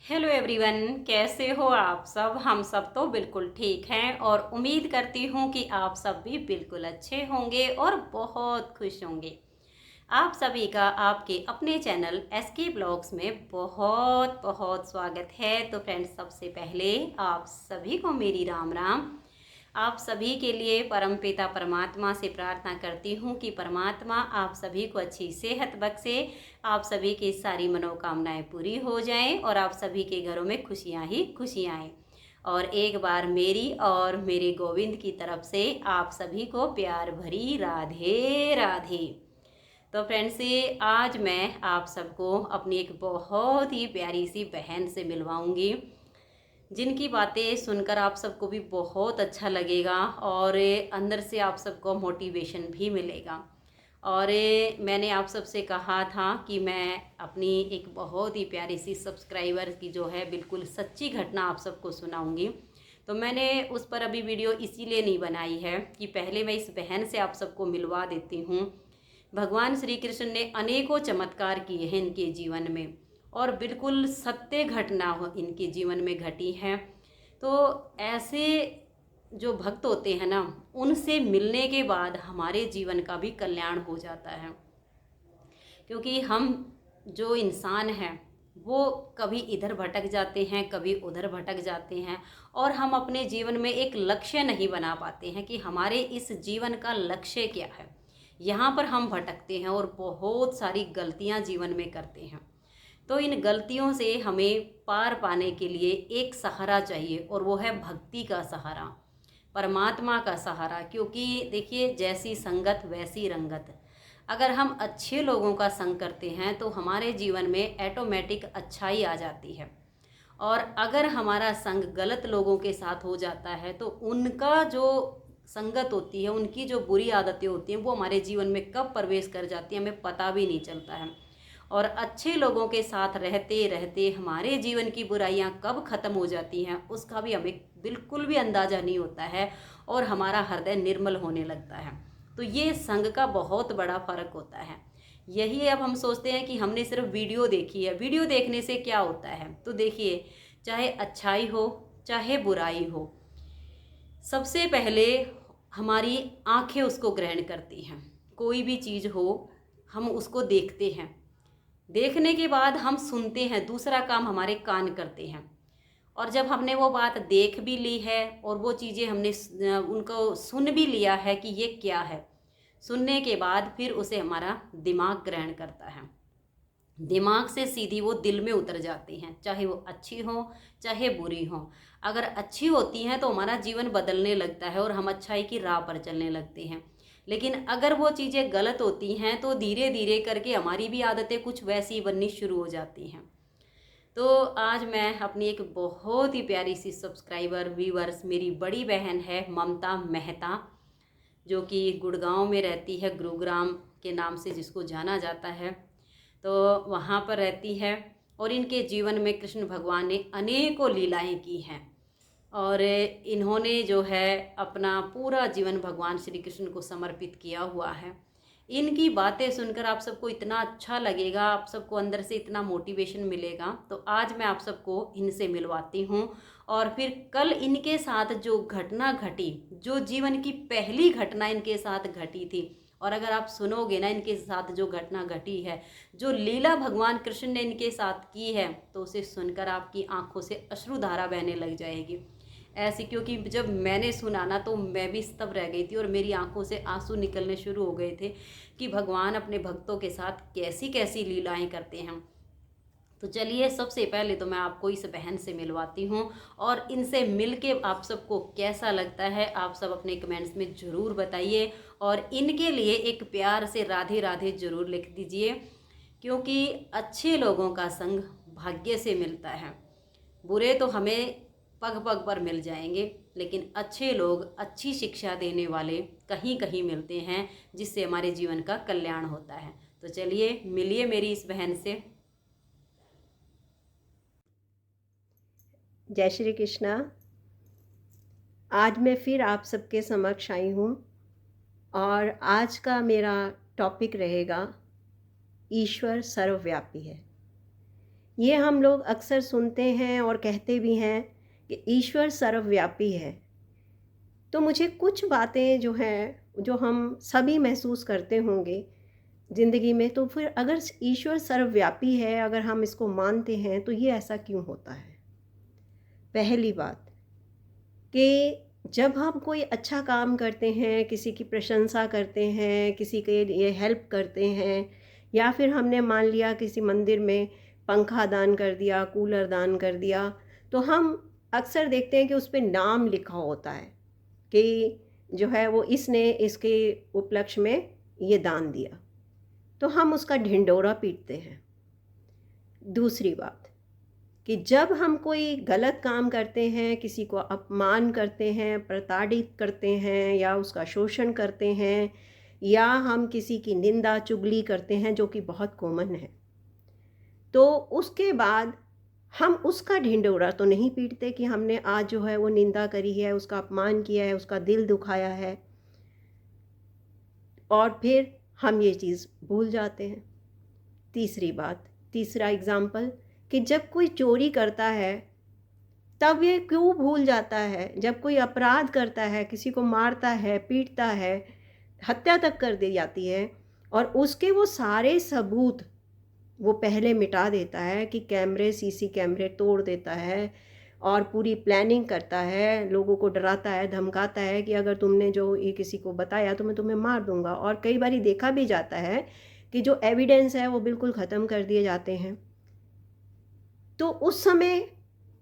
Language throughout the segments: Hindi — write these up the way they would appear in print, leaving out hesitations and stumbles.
हेलो एवरीवन, कैसे हो आप सब। हम सब तो बिल्कुल ठीक हैं और उम्मीद करती हूँ कि आप सब भी बिल्कुल अच्छे होंगे और बहुत खुश होंगे। आप सभी का आपके अपने चैनल एसके ब्लॉग्स में बहुत बहुत स्वागत है। तो फ्रेंड्स, सबसे पहले आप सभी को मेरी राम राम। आप सभी के लिए परमपिता परमात्मा से प्रार्थना करती हूँ कि परमात्मा आप सभी को अच्छी सेहत बख्शे, आप सभी की सारी मनोकामनाएं पूरी हो जाएं और आप सभी के घरों में खुशियाँ ही खुशियाँ आएँ। और एक बार मेरी और मेरे गोविंद की तरफ से आप सभी को प्यार भरी राधे राधे। तो फ्रेंड्स, आज मैं आप सबको अपनी एक बहुत ही प्यारी सी बहन से मिलवाऊंगी, जिनकी बातें सुनकर आप सबको भी बहुत अच्छा लगेगा और अंदर से आप सबको मोटिवेशन भी मिलेगा। और मैंने आप सबसे कहा था कि मैं अपनी एक बहुत ही प्यारी सी सब्सक्राइबर की जो है बिल्कुल सच्ची घटना आप सबको सुनाऊंगी। तो मैंने उस पर अभी वीडियो इसीलिए नहीं बनाई है कि पहले मैं इस बहन से आप सबको मिलवा देती हूँ। भगवान श्री कृष्ण ने अनेकों चमत्कार किए हैं इनके जीवन में और बिल्कुल सत्य घटना इनके जीवन में घटी है। तो ऐसे जो भक्त होते हैं ना, उनसे मिलने के बाद हमारे जीवन का भी कल्याण हो जाता है। क्योंकि हम जो इंसान हैं वो कभी इधर भटक जाते हैं, कभी उधर भटक जाते हैं और हम अपने जीवन में एक लक्ष्य नहीं बना पाते हैं कि हमारे इस जीवन का लक्ष्य क्या है। यहाँ पर हम भटकते हैं और बहुत सारी गलतियाँ जीवन में करते हैं। तो इन गलतियों से हमें पार पाने के लिए एक सहारा चाहिए और वो है भक्ति का सहारा, परमात्मा का सहारा। क्योंकि देखिए, जैसी संगत वैसी रंगत। अगर हम अच्छे लोगों का संग करते हैं तो हमारे जीवन में ऑटोमेटिक अच्छाई आ जाती है। और अगर हमारा संग गलत लोगों के साथ हो जाता है तो उनका जो संगत होती है, उनकी जो बुरी आदतें होती हैं, वो हमारे जीवन में कब प्रवेश कर जाती है हमें पता भी नहीं चलता है। और अच्छे लोगों के साथ रहते रहते हमारे जीवन की बुराइयां कब ख़त्म हो जाती हैं उसका भी हमें बिल्कुल भी अंदाज़ा नहीं होता है और हमारा हृदय निर्मल होने लगता है। तो ये संग का बहुत बड़ा फ़र्क होता है। यही अब हम सोचते हैं कि हमने सिर्फ वीडियो देखी है, वीडियो देखने से क्या होता है। तो देखिए, चाहे अच्छाई हो चाहे बुराई हो, सबसे पहले हमारी आंखें उसको ग्रहण करती हैं। कोई भी चीज़ हो, हम उसको देखते हैं, देखने के बाद हम सुनते हैं, दूसरा काम हमारे कान करते हैं। और जब हमने वो बात देख भी ली है और वो चीज़ें हमने उनको सुन भी लिया है कि ये क्या है, सुनने के बाद फिर उसे हमारा दिमाग ग्रहण करता है। दिमाग से सीधी वो दिल में उतर जाती हैं, चाहे वो अच्छी हो चाहे बुरी हो। अगर अच्छी होती हैं तो हमारा जीवन बदलने लगता है और हम अच्छाई की राह पर चलने लगते हैं। लेकिन अगर वो चीज़ें गलत होती हैं तो धीरे धीरे करके हमारी भी आदतें कुछ वैसी बननी शुरू हो जाती हैं। तो आज मैं अपनी एक बहुत ही प्यारी सी सब्सक्राइबर व्यूअर्स, मेरी बड़ी बहन है ममता मेहता, जो कि गुड़गांव में रहती है, गुरुग्राम के नाम से जिसको जाना जाता है। तो वहाँ पर रहती है और इनके जीवन में कृष्ण भगवान ने अनेकों लीलाएं की हैं और इन्होंने जो है अपना पूरा जीवन भगवान श्री कृष्ण को समर्पित किया हुआ है। इनकी बातें सुनकर आप सबको इतना अच्छा लगेगा, आप सबको अंदर से इतना मोटिवेशन मिलेगा। तो आज मैं आप सबको इनसे मिलवाती हूँ और फिर कल इनके साथ जो घटना घटी, जो जीवन की पहली घटना इनके साथ घटी थी, और अगर आप सुनोगे ना इनके साथ जो घटना घटी है, जो लीला भगवान कृष्ण ने इनके साथ की है, तो उसे सुनकर आपकी आंखों से अश्रुधारा बहने लग जाएगी ऐसी। क्योंकि जब मैंने सुना ना तो मैं भी स्तब्ध रह गई थी और मेरी आंखों से आंसू निकलने शुरू हो गए थे कि भगवान अपने भक्तों के साथ कैसी कैसी लीलाएं करते हैं। तो चलिए, सबसे पहले तो मैं आपको इस बहन से मिलवाती हूँ और इनसे मिल के आप सबको कैसा लगता है आप सब अपने कमेंट्स में ज़रूर बताइए और इनके लिए एक प्यार से राधे राधे ज़रूर लिख दीजिए। क्योंकि अच्छे लोगों का संग भाग्य से मिलता है, बुरे तो हमें पग पग पर मिल जाएंगे, लेकिन अच्छे लोग, अच्छी शिक्षा देने वाले कहीं कहीं मिलते हैं, जिससे हमारे जीवन का कल्याण होता है। तो चलिए, मिलिए मेरी इस बहन से। जय श्री कृष्णा। आज मैं फिर आप सबके समक्ष आई हूँ और आज का मेरा टॉपिक रहेगा ईश्वर सर्वव्यापी है। ये हम लोग अक्सर सुनते हैं और कहते भी हैं कि ईश्वर सर्वव्यापी है। तो मुझे कुछ बातें जो हैं, जो हम सभी महसूस करते होंगे ज़िंदगी में, तो फिर अगर ईश्वर सर्वव्यापी है, अगर हम इसको मानते हैं, तो ये ऐसा क्यों होता है? पहली बात कि जब हम कोई अच्छा काम करते हैं, किसी की प्रशंसा करते हैं, किसी के लिए हेल्प करते हैं, या फिर हमने मान लिया किसी मंदिर में पंखा दान कर दिया, कूलर दान कर दिया, तो हम अक्सर देखते हैं कि उस पे नाम लिखा होता है कि जो है वो इसने इसके उपलक्ष्य में ये दान दिया, तो हम उसका ढिंढोरा पीटते हैं। दूसरी बात कि जब हम कोई गलत काम करते हैं, किसी को अपमान करते हैं, प्रताड़ित करते हैं, या उसका शोषण करते हैं, या हम किसी की निंदा चुगली करते हैं, जो कि बहुत कॉमन है, तो उसके बाद हम उसका ढिंढोरा तो नहीं पीटते कि हमने आज जो है वो निंदा करी है, उसका अपमान किया है, उसका दिल दुखाया है, और फिर हम ये चीज़ भूल जाते हैं। तीसरी बात, तीसरा एग्जाम्पल, कि जब कोई चोरी करता है तब ये क्यों भूल जाता है, जब कोई अपराध करता है, किसी को मारता है, पीटता है, हत्या तक कर दी जाती है, और उसके वो सारे सबूत वो पहले मिटा देता है कि कैमरे, सीसी कैमरे तोड़ देता है, और पूरी प्लानिंग करता है, लोगों को डराता है, धमकाता है कि अगर तुमने जो ये किसी को बताया तो मैं तुम्हें मार दूंगा, और कई बार देखा भी जाता है कि जो एविडेंस है वो बिल्कुल ख़त्म कर दिए जाते हैं। तो उस समय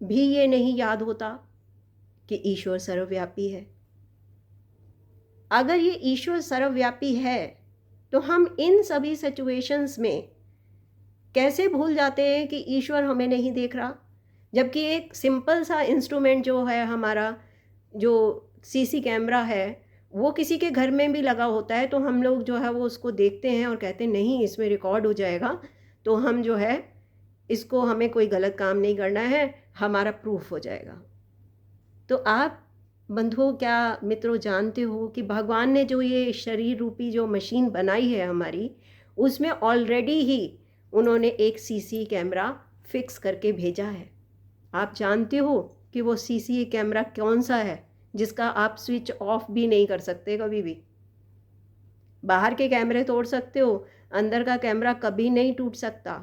भी ये नहीं याद होता कि ईश्वर सर्वव्यापी है। अगर ये ईश्वर सर्वव्यापी है, तो हम इन सभी सिचुएशंस में कैसे भूल जाते हैं कि ईश्वर हमें नहीं देख रहा, जबकि एक सिंपल सा इंस्ट्रूमेंट जो है हमारा, जो सीसी कैमरा है, वो किसी के घर में भी लगा होता है, तो हम लोग जो है वो उसको देखते हैं और कहते हैं नहीं, इसमें रिकॉर्ड हो जाएगा, तो हम जो है इसको, हमें कोई गलत काम नहीं करना है, हमारा प्रूफ हो जाएगा। तो आप बंधुओं, क्या मित्रों, जानते हो कि भगवान ने जो ये शरीर रूपी जो मशीन बनाई है हमारी, उसमें ऑलरेडी ही उन्होंने एक सीसी कैमरा फिक्स करके भेजा है। आप जानते हो कि वो सीसी कैमरा कौन सा है, जिसका आप स्विच ऑफ भी नहीं कर सकते कभी भी। बाहर के कैमरे तोड़ सकते हो, अंदर का कैमरा कभी नहीं टूट सकता।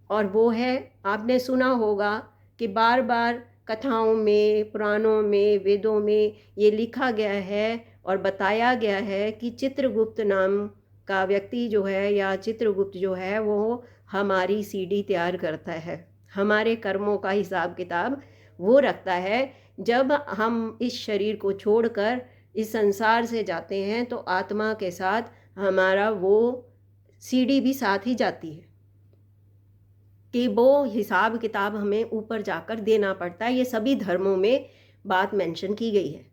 और वो है, आपने सुना होगा कि बार बार कथाओं में, पुराणों में, वेदों में ये लिखा गया है और बताया गया है कि चित्रगुप्त नाम का व्यक्ति जो है, या चित्रगुप्त जो है, वो हमारी सीडी तैयार करता है, हमारे कर्मों का हिसाब किताब वो रखता है। जब हम इस शरीर को छोड़कर इस संसार से जाते हैं, तो आत्मा के साथ हमारा वो सीडी भी साथ ही जाती है, कि वो हिसाब किताब हमें ऊपर जाकर देना पड़ता है। ये सभी धर्मों में बात मेंशन की गई है।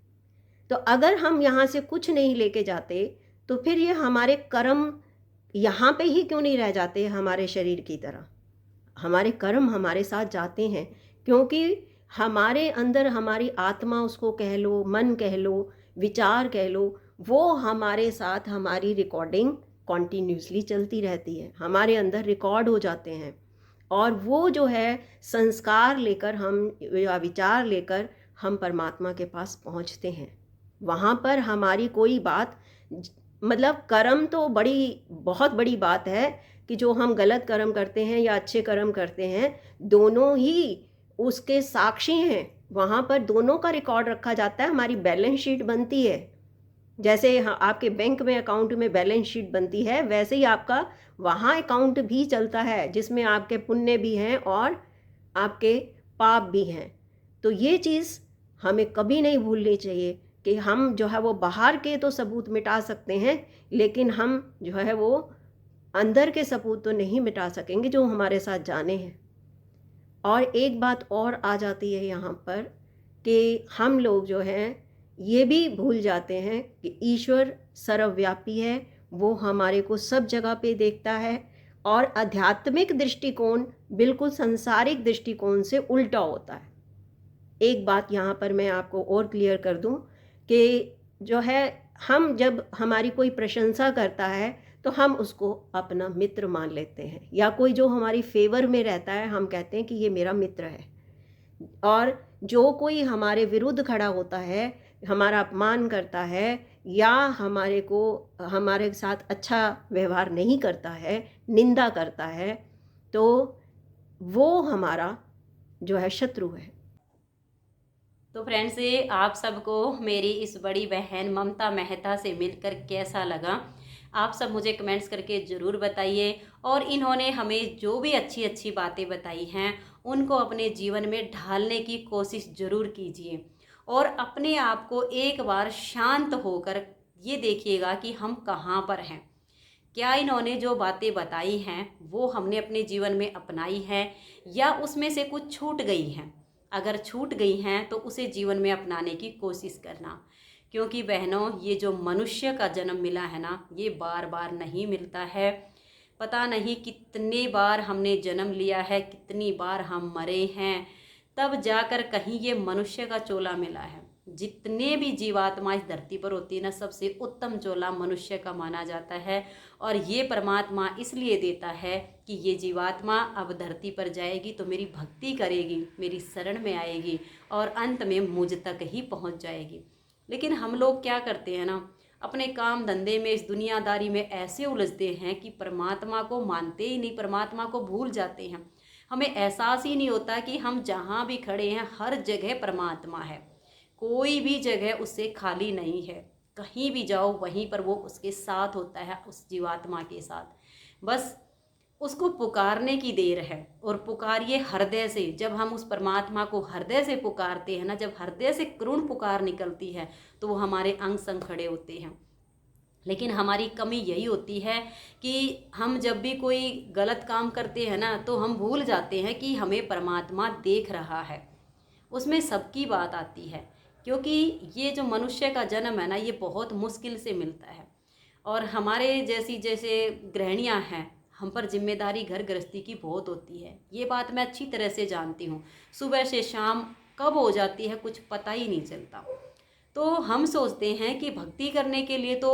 तो अगर हम यहाँ से कुछ नहीं लेके जाते, तो फिर ये हमारे कर्म यहाँ पे ही क्यों नहीं रह जाते हमारे शरीर की तरह? हमारे कर्म हमारे साथ जाते हैं, क्योंकि हमारे अंदर हमारी आत्मा, उसको कह लो, मन कह लो, विचार कह लो, वो हमारे साथ, हमारी रिकॉर्डिंग कॉन्टीन्यूसली चलती रहती है, हमारे अंदर रिकॉर्ड हो जाते हैं, और वो जो है संस्कार लेकर हम, या विचार लेकर हम परमात्मा के पास पहुंचते हैं। वहाँ पर हमारी कोई बात, मतलब कर्म तो बहुत बड़ी बात है कि जो हम गलत कर्म करते हैं या अच्छे कर्म करते हैं, दोनों ही उसके साक्षी हैं। वहाँ पर दोनों का रिकॉर्ड रखा जाता है, हमारी बैलेंस शीट बनती है। जैसे आपके बैंक में अकाउंट में बैलेंस शीट बनती है, वैसे ही आपका वहाँ अकाउंट भी चलता है, जिसमें आपके पुण्य भी हैं और आपके पाप भी हैं। तो ये चीज़ हमें कभी नहीं भूलनी चाहिए कि हम जो है वो बाहर के तो सबूत मिटा सकते हैं, लेकिन हम जो है वो अंदर के सबूत तो नहीं मिटा सकेंगे, जो हमारे साथ जाने हैं। और एक बात और आ जाती है यहाँ पर, कि हम लोग जो हैं ये भी भूल जाते हैं कि ईश्वर सर्वव्यापी है, वो हमारे को सब जगह पे देखता है, और आध्यात्मिक दृष्टिकोण बिल्कुल संसारिक दृष्टिकोण से उल्टा होता है। एक बात यहाँ पर मैं आपको और क्लियर कर दूँ कि जो है, हम जब हमारी कोई प्रशंसा करता है, तो हम उसको अपना मित्र मान लेते हैं, या कोई जो हमारी फेवर में रहता है हम कहते हैं कि ये मेरा मित्र है। और जो कोई हमारे विरुद्ध खड़ा होता है, हमारा अपमान करता है या हमारे साथ अच्छा व्यवहार नहीं करता है, निंदा करता है, तो वो हमारा जो है शत्रु है। तो फ्रेंड्स, ये आप सबको मेरी इस बड़ी बहन ममता मेहता से मिलकर कैसा लगा, आप सब मुझे कमेंट्स करके ज़रूर बताइए। और इन्होंने हमें जो भी अच्छी अच्छी बातें बताई हैं उनको अपने जीवन में ढालने की कोशिश ज़रूर कीजिए। और अपने आप को एक बार शांत होकर ये देखिएगा कि हम कहाँ पर हैं। क्या इन्होंने जो बातें बताई हैं वो हमने अपने जीवन में अपनाई है, या उसमें से कुछ छूट गई हैं। अगर छूट गई हैं तो उसे जीवन में अपनाने की कोशिश करना। क्योंकि बहनों, ये जो मनुष्य का जन्म मिला है ना, ये बार बार नहीं मिलता है। पता नहीं कितने बार हमने जन्म लिया है, कितनी बार हम मरे हैं, तब जाकर कहीं ये मनुष्य का चोला मिला है। जितने भी जीवात्मा इस धरती पर होती है ना, सबसे उत्तम चोला मनुष्य का माना जाता है। और ये परमात्मा इसलिए देता है कि ये जीवात्मा अब धरती पर जाएगी तो मेरी भक्ति करेगी, मेरी शरण में आएगी और अंत में मुझ तक ही पहुंच जाएगी। लेकिन हम लोग क्या करते हैं ना, अपने काम धंधे में, इस दुनियादारी में ऐसे उलझते हैं कि परमात्मा को मानते ही नहीं, परमात्मा को भूल जाते हैं। हमें एहसास ही नहीं होता कि हम जहाँ भी खड़े हैं हर जगह परमात्मा है, कोई भी जगह उससे खाली नहीं है। कहीं भी जाओ वहीं पर वो उसके साथ होता है, उस जीवात्मा के साथ। बस उसको पुकारने की देर है। और पुकारिए हृदय से। जब हम उस परमात्मा को हृदय से पुकारते हैं ना, जब हृदय से करुण पुकार निकलती है तो वो हमारे अंग संग खड़े होते हैं। लेकिन हमारी कमी यही होती है कि हम जब भी कोई गलत काम करते हैं ना, तो हम भूल जाते हैं कि हमें परमात्मा देख रहा है। उसमें सबकी बात आती है। क्योंकि ये जो मनुष्य का जन्म है ना, ये बहुत मुश्किल से मिलता है। और हमारे जैसी जैसे गृहिणियाँ हैं, हम पर जिम्मेदारी घर गृहस्थी की बहुत होती है। ये बात मैं अच्छी तरह से जानती हूँ। सुबह से शाम कब हो जाती है कुछ पता ही नहीं चलता। तो हम सोचते हैं कि भक्ति करने के लिए तो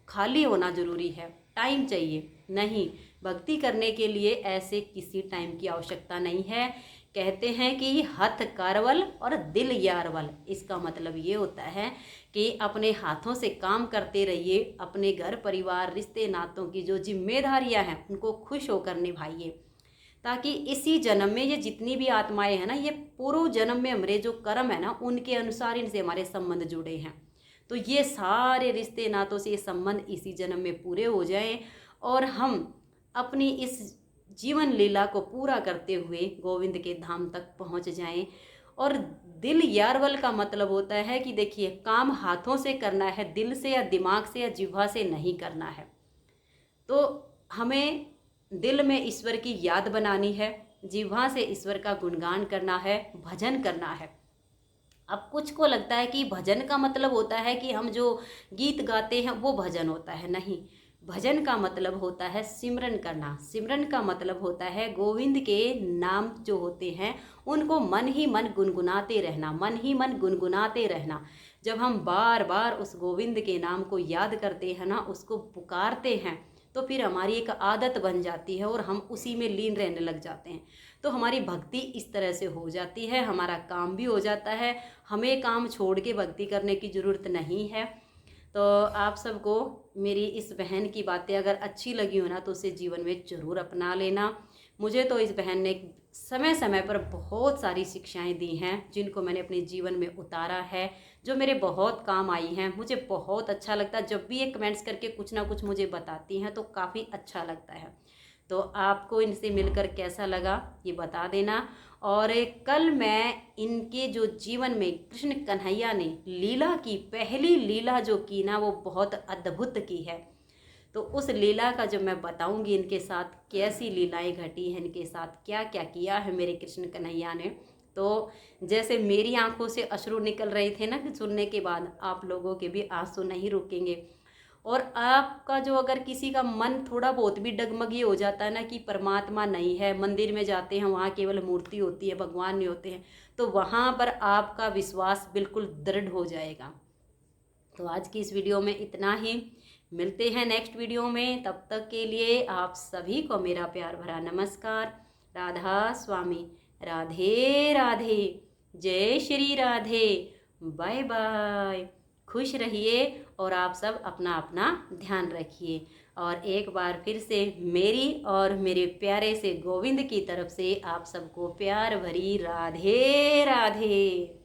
खाली होना ज़रूरी है, टाइम चाहिए। नहीं, भक्ति करने के लिए ऐसे किसी टाइम की आवश्यकता नहीं है। कहते हैं कि हथ कारवल और दिल यारवल। इसका मतलब ये होता है कि अपने हाथों से काम करते रहिए, अपने घर परिवार रिश्ते नातों की जो जिम्मेदारियां हैं उनको खुश होकर निभाइए, ताकि इसी जन्म में ये जितनी भी आत्माएं हैं ना, ये पूर्व जन्म में हमारे जो कर्म है ना, उनके अनुसार इनसे हमारे संबंध जुड़े हैं। तो ये सारे रिश्ते नातों से ये संबंध इसी जन्म में पूरे हो जाएं और हम अपनी इस जीवन लीला को पूरा करते हुए गोविंद के धाम तक पहुंच जाएं। और दिल यारवल का मतलब होता है कि देखिए, काम हाथों से करना है, दिल से या दिमाग से या जिह्वा से नहीं करना है। तो हमें दिल में ईश्वर की याद बनानी है, जिह्वा से ईश्वर का गुणगान करना है, भजन करना है। अब कुछ को लगता है कि भजन का मतलब होता है कि हम जो गीत गाते हैं वो भजन होता है। नहीं, भजन का मतलब होता है सिमरन करना। सिमरन का मतलब होता है गोविंद के नाम जो होते हैं उनको मन ही मन गुनगुनाते रहना, मन ही मन गुनगुनाते रहना। जब हम बार बार उस गोविंद के नाम को याद करते हैं ना, उसको पुकारते हैं, तो फिर हमारी एक आदत बन जाती है और हम उसी में लीन रहने लग जाते हैं। तो हमारी भक्ति इस तरह से हो जाती है, हमारा काम भी हो जाता है। हमें काम छोड़ के भक्ति करने की ज़रूरत नहीं है। तो आप सबको मेरी इस बहन की बातें अगर अच्छी लगी हो ना, तो उसे जीवन में ज़रूर अपना लेना। मुझे तो इस बहन ने समय समय पर बहुत सारी शिक्षाएं दी हैं जिनको मैंने अपने जीवन में उतारा है, जो मेरे बहुत काम आई हैं। मुझे बहुत अच्छा लगता है जब भी ये कमेंट्स करके कुछ ना कुछ मुझे बताती हैं, तो काफ़ी अच्छा लगता है। तो आपको इनसे मिलकर कैसा लगा ये बता देना। और कल मैं इनके जो जीवन में कृष्ण कन्हैया ने लीला की, पहली लीला जो की ना, वो बहुत अद्भुत की है। तो उस लीला का जो मैं बताऊंगी, इनके साथ कैसी लीलाएं घटी हैं, इनके साथ क्या क्या किया है मेरे कृष्ण कन्हैया ने। तो जैसे मेरी आंखों से अश्रु निकल रहे थे ना कि सुनने के बाद, आप लोगों के भी आंसू नहीं रुकेंगे। और आपका जो अगर किसी का मन थोड़ा बहुत भी डगमगी हो जाता है ना कि परमात्मा नहीं है, मंदिर में जाते हैं वहाँ केवल मूर्ति होती है, भगवान नहीं होते हैं, तो वहाँ पर आपका विश्वास बिल्कुल दृढ़ हो जाएगा। तो आज की इस वीडियो में इतना ही। मिलते हैं नेक्स्ट वीडियो में, तब तक के लिए आप सभी को मेरा प्यार भरा नमस्कार। राधा स्वामी, राधे राधे, जय श्री राधे, बाय बाय। खुश रहिए और आप सब अपना अपना ध्यान रखिए। और एक बार फिर से मेरी और मेरे प्यारे से गोविंद की तरफ से आप सबको प्यार भरी राधे राधे।